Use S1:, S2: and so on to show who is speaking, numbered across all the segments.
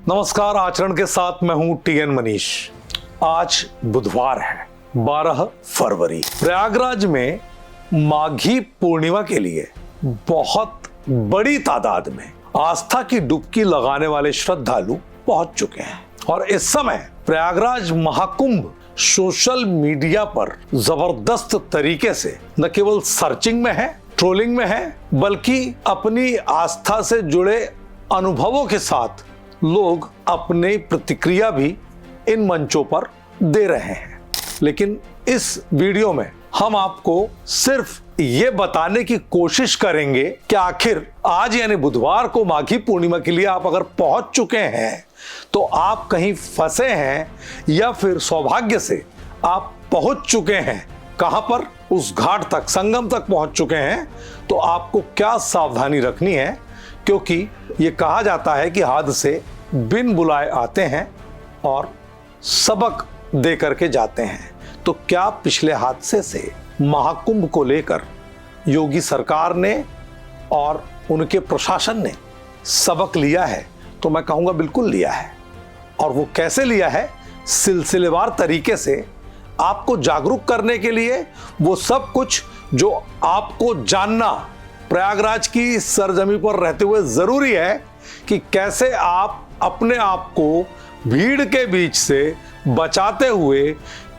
S1: नमस्कार, आचरण के साथ मैं हूं टीएन मनीष। आज बुधवार है 12 फरवरी। प्रयागराज में माघी पूर्णिमा के लिए बहुत बड़ी तादाद में आस्था की डुबकी लगाने वाले श्रद्धालु पहुंच चुके हैं और इस समय प्रयागराज महाकुंभ सोशल मीडिया पर जबरदस्त तरीके से न केवल सर्चिंग में है, ट्रोलिंग में है, बल्कि अपनी आस्था से जुड़े अनुभवों के साथ लोग अपनी प्रतिक्रिया भी इन मंचों पर दे रहे हैं। लेकिन इस वीडियो में हम आपको सिर्फ ये बताने की कोशिश करेंगे कि आखिर आज यानी बुधवार को माघी पूर्णिमा के लिए आप अगर पहुंच चुके हैं तो आप कहीं फंसे हैं या फिर सौभाग्य से आप पहुंच चुके हैं कहां पर, उस घाट तक, संगम तक पहुंच चुके हैं तो आपको क्या सावधानी रखनी है। क्योंकि ये कहा जाता है कि हादसे बिन बुलाए आते हैं और सबक दे करके जाते हैं। तो क्या पिछले हादसे से महाकुंभ को लेकर योगी सरकार ने और उनके प्रशासन ने सबक लिया है? तो मैं कहूंगा बिल्कुल लिया है। और वो कैसे लिया है? सिलसिलेवार तरीके से आपको जागरूक करने के लिए वो सब कुछ जो आपको जानना प्रयागराज की सरजमी पर रहते हुए जरूरी है कि कैसे आप अपने आप को भीड़ के बीच से बचाते हुए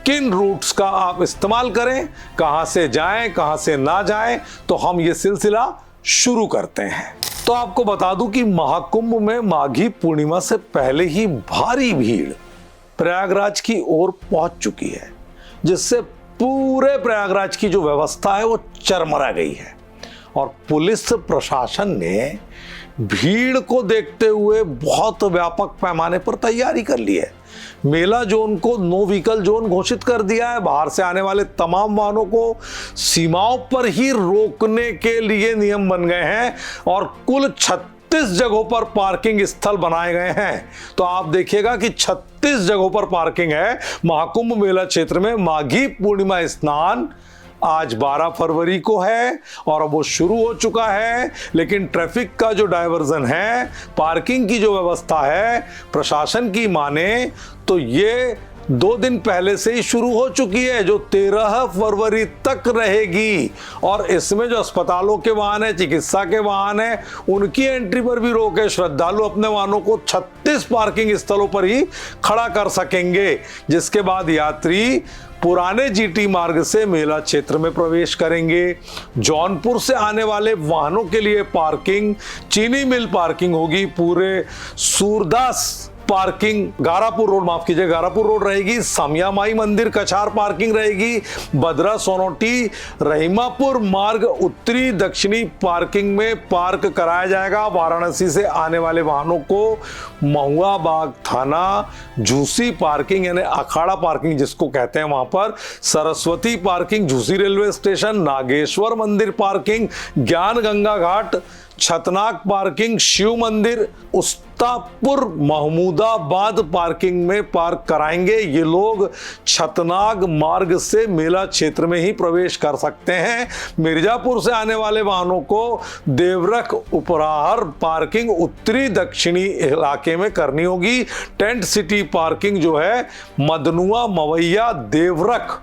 S1: किन रूट्स का आप इस्तेमाल करें, कहां से जाएं, कहां से ना जाएं। तो हम ये सिलसिला शुरू करते हैं। तो आपको बता दूं कि महाकुंभ में माघी पूर्णिमा से पहले ही भारी भीड़ प्रयागराज की ओर पहुंच चुकी है, जिससे पूरे प्रयागराज की जो व्यवस्था है वो चरमरा गई है। और पुलिस प्रशासन ने भीड़ को देखते हुए बहुत व्यापक पैमाने पर तैयारी कर ली है। मेला जोन को नो व्हीकल जोन घोषित कर दिया है। बाहर से आने वाले तमाम वाहनों को सीमाओं पर ही रोकने के लिए नियम बन गए हैं और कुल 36 जगहों पर पार्किंग स्थल बनाए गए हैं। तो आप देखिएगा कि 36 जगहों पर पार्किंग है। महाकुंभ मेला क्षेत्र में माघी पूर्णिमा स्नान आज 12 फरवरी को है और अब वो शुरू हो चुका है। लेकिन ट्रैफिक का जो डायवर्जन है, पार्किंग की जो व्यवस्था है, प्रशासन की माने तो ये 2 दिन पहले से ही शुरू हो चुकी है, जो 13 फरवरी तक रहेगी। और इसमें जो अस्पतालों के वाहन है, चिकित्सा के वाहन है, उनकी एंट्री पर भी रोक है। श्रद्धालु अपने वाहनों को 36 पार्किंग स्थलों पर ही खड़ा कर सकेंगे, जिसके बाद यात्री पुराने जीटी मार्ग से मेला क्षेत्र में प्रवेश करेंगे। जौनपुर से आने वाले वाहनों के लिए पार्किंग चीनी मिल पार्किंग होगी। पूरे सूरदास पार्किंग, गारापुर रोड, माफ कीजिए, गारापुर रोड रहेगी। सामिया माई मंदिर कछार पार्किंग रहेगी। बद्रा सोनोटी रहीमापुर मार्ग उत्तरी दक्षिणी पार्किंग में पार्क कराया जाएगा। वाराणसी से आने वाले वाहनों को महुआ बाग थाना झूसी पार्किंग यानी अखाड़ा पार्किंग जिसको कहते हैं वहां पर, Saraswati parking Jhusi railway station, Nageshwar Mandir parking, Gyan Ganga Ghat, Chhatnag parking, Shiv Mandir, Ustapur Mahmudabad parking में पार्क कराएंगे। ये लोग छतनाग मार्ग से मेला क्षेत्र में ही प्रवेश कर सकते हैं। मिर्जापुर से आने वाले वाहनों को देवरख उपराहर पार्किंग उत्तरी दक्षिणी इलाके में करनी होगी। टेंट सिटी पार्किंग जो है मदनुआ, मवैया, देवरख,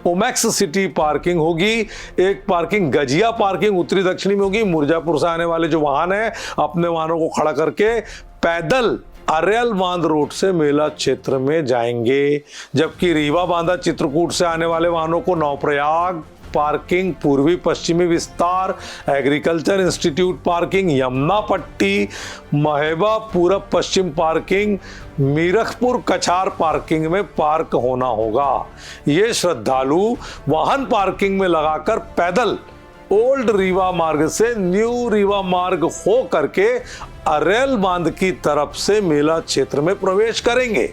S1: ओमैक्स सिटी पार्किंग होगी। एक पार्किंग गजिया पार्किंग उत्तरी दक्षिणी में होगी। मिर्जापुर से आने वाले जो वाहन है अपने वाहनों को खड़ा करके पैदल अरेल बांध रोड से मेला क्षेत्र में जाएंगे। जबकि रीवा बांधा चित्रकूट से आने वाले वाहनों को नवप्रयाग पार्किंग, पूर्वी पश्चिमी विस्तार, एग्रीकल्चर इंस्टीट्यूट पार्किंग, यमुना पट्टी, महेबा पूरब पश्चिम पार्किंग, मीरखपुर कछार पार्किंग में पार्क होना होगा। ये श्रद्धालु वाहन पार्किंग में लगाकर पैदल ओल्ड रीवा मार्ग से न्यू रीवा मार्ग हो करके अरेल बांध की तरफ से मेला क्षेत्र में प्रवेश करेंगे।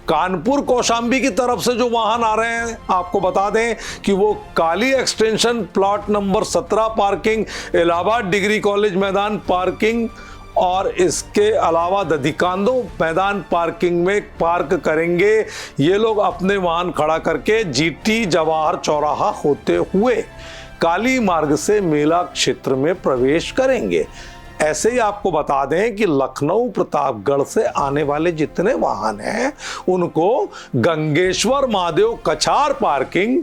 S1: कानपुर कौशाम्बी की तरफ से जो वाहन आ रहे हैं आपको बता दें कि वो Kali extension plot number 17 parking, Allahabad degree college मैदान पार्किंग और इसके अलावा दधिकांदो मैदान पार्किंग में पार्क करेंगे। ये लोग अपने वाहन खड़ा करके जीटी जवाहर चौराहा होते हुए काली मार्ग से मेला क्षेत्र में प्रवेश करेंगे। ऐसे ही आपको बता दें कि लखनऊ प्रतापगढ़ से आने वाले जितने वाहन हैं उनको गंगेश्वर महादेव कछार पार्किंग,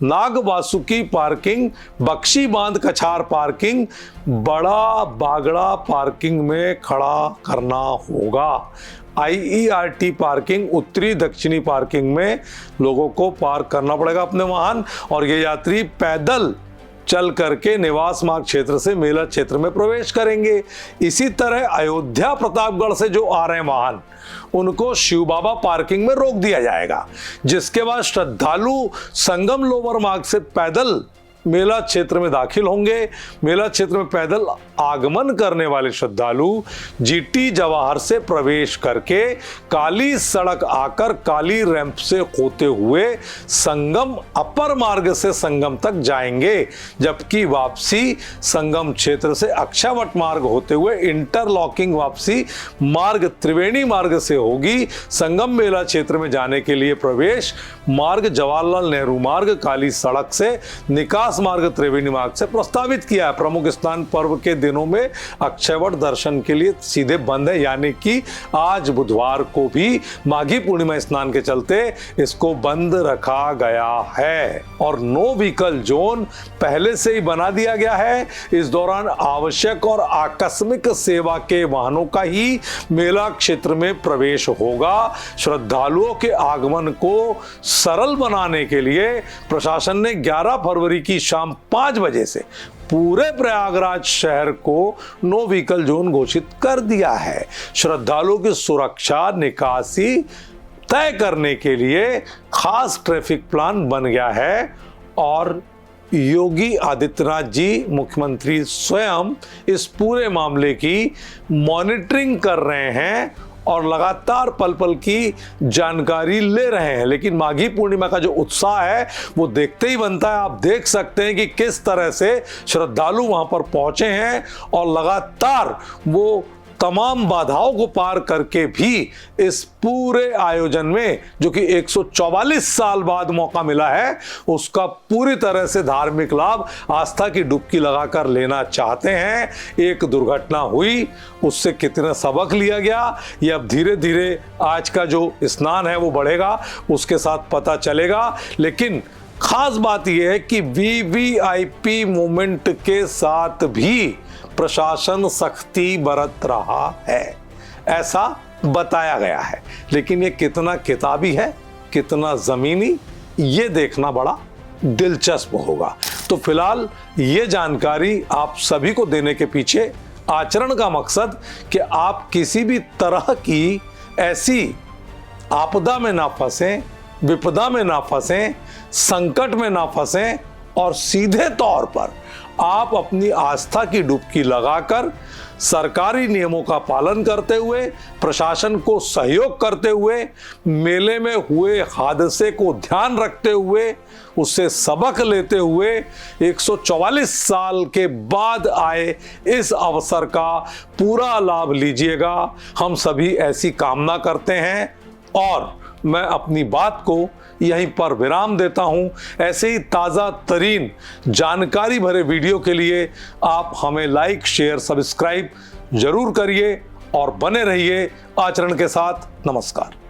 S1: नाग वासुकी पार्किंग, बख्शी बांध कछार पार्किंग, बड़ा बागड़ा पार्किंग में खड़ा करना होगा। IERT पार्किंग, उत्तरी दक्षिणी पार्किंग में लोगों को पार्क करना पड़ेगा अपने वाहन, और ये यात्री पैदल चल करके निवास मार्ग क्षेत्र से मेला क्षेत्र में प्रवेश करेंगे। इसी तरह अयोध्या प्रतापगढ़ से जो आ रहे हैं वाहन उनको शिव बाबा पार्किंग में रोक दिया जाएगा, जिसके बाद श्रद्धालु संगम लोअर मार्ग से पैदल मेला क्षेत्र में दाखिल होंगे। मेला क्षेत्र में पैदल आगमन करने वाले श्रद्धालु GT जवाहर से प्रवेश करके काली सड़क आकर काली रैंप से होते हुए संगम अपर मार्ग से संगम तक जाएंगे, जबकि वापसी संगम क्षेत्र से अक्षावट मार्ग होते हुए इंटरलॉकिंग वापसी मार्ग त्रिवेणी मार्ग से होगी। संगम मेला क्षेत्र में जाने के लिए प्रवेश मार्ग जवाहरलाल नेहरू मार्ग काली सड़क से, निकास मार्ग त्रिवेणी मार्ग से प्रस्तावित किया है। प्रमुख स्नान पर्व के दिनों में अक्षयवट दर्शन के लिए सीधे बंद है, यानी कि आज बुधवार को भी माघी पूर्णिमा स्नान के चलते इसको बंद रखा गया है। और नो व्हीकल जोन पहले से ही बना दिया गया है। इस दौरान आवश्यक और आकस्मिक सेवा के वाहनों का ही मेला क्षेत्र में प्रवेश होगा। श्रद्धालुओं के आगमन को सरल बनाने के लिए प्रशासन ने 11 फरवरी की शाम 5 बजे से पूरे प्रयागराज शहर को नो व्हीकल जोन घोषित कर दिया है। श्रद्धालुओं की सुरक्षा निकासी तय करने के लिए खास ट्रैफिक प्लान बन गया है और योगी आदित्यनाथ जी मुख्यमंत्री स्वयं इस पूरे मामले की मॉनिटरिंग कर रहे हैं और लगातार पल पल की जानकारी ले रहे हैं। लेकिन माघी पूर्णिमा का जो उत्साह है वो देखते ही बनता है। आप देख सकते हैं कि किस तरह से श्रद्धालु वहां पर पहुंचे हैं और लगातार वो तमाम बाधाओं को पार करके भी इस पूरे आयोजन में, जो कि 144 साल बाद मौका मिला है, उसका पूरी तरह से धार्मिक लाभ आस्था की डुबकी लगाकर लेना चाहते हैं। एक दुर्घटना हुई, उससे कितना सबक लिया गया, ये अब धीरे धीरे आज का जो स्नान है वो बढ़ेगा, उसके साथ पता चलेगा। लेकिन खास बात यह है कि VVIP मूवमेंट के साथ भी प्रशासन सख्ती बरत रहा है, ऐसा बताया गया है। लेकिन ये कितना किताबी है, कितना जमीनी, ये देखना बड़ा दिलचस्प होगा। तो फिलहाल ये जानकारी आप सभी को देने के पीछे आचरण का मकसद कि आप किसी भी तरह की ऐसी आपदा में ना फंसें, विपदा में ना फंसें, संकट में ना फंसें और सीधे तौर पर आप अपनी आस्था की डुबकी लगाकर सरकारी नियमों का पालन करते हुए, प्रशासन को सहयोग करते हुए, मेले में हुए हादसे को ध्यान रखते हुए, उससे सबक लेते हुए 144 साल के बाद आए इस अवसर का पूरा लाभ लीजिएगा। हम सभी ऐसी कामना करते हैं और मैं अपनी बात को यहीं पर विराम देता हूं। ऐसे ही ताज़ा तरीन जानकारी भरे वीडियो के लिए आप हमें लाइक, शेयर, सब्सक्राइब जरूर करिए और बने रहिए आचरण के साथ। नमस्कार।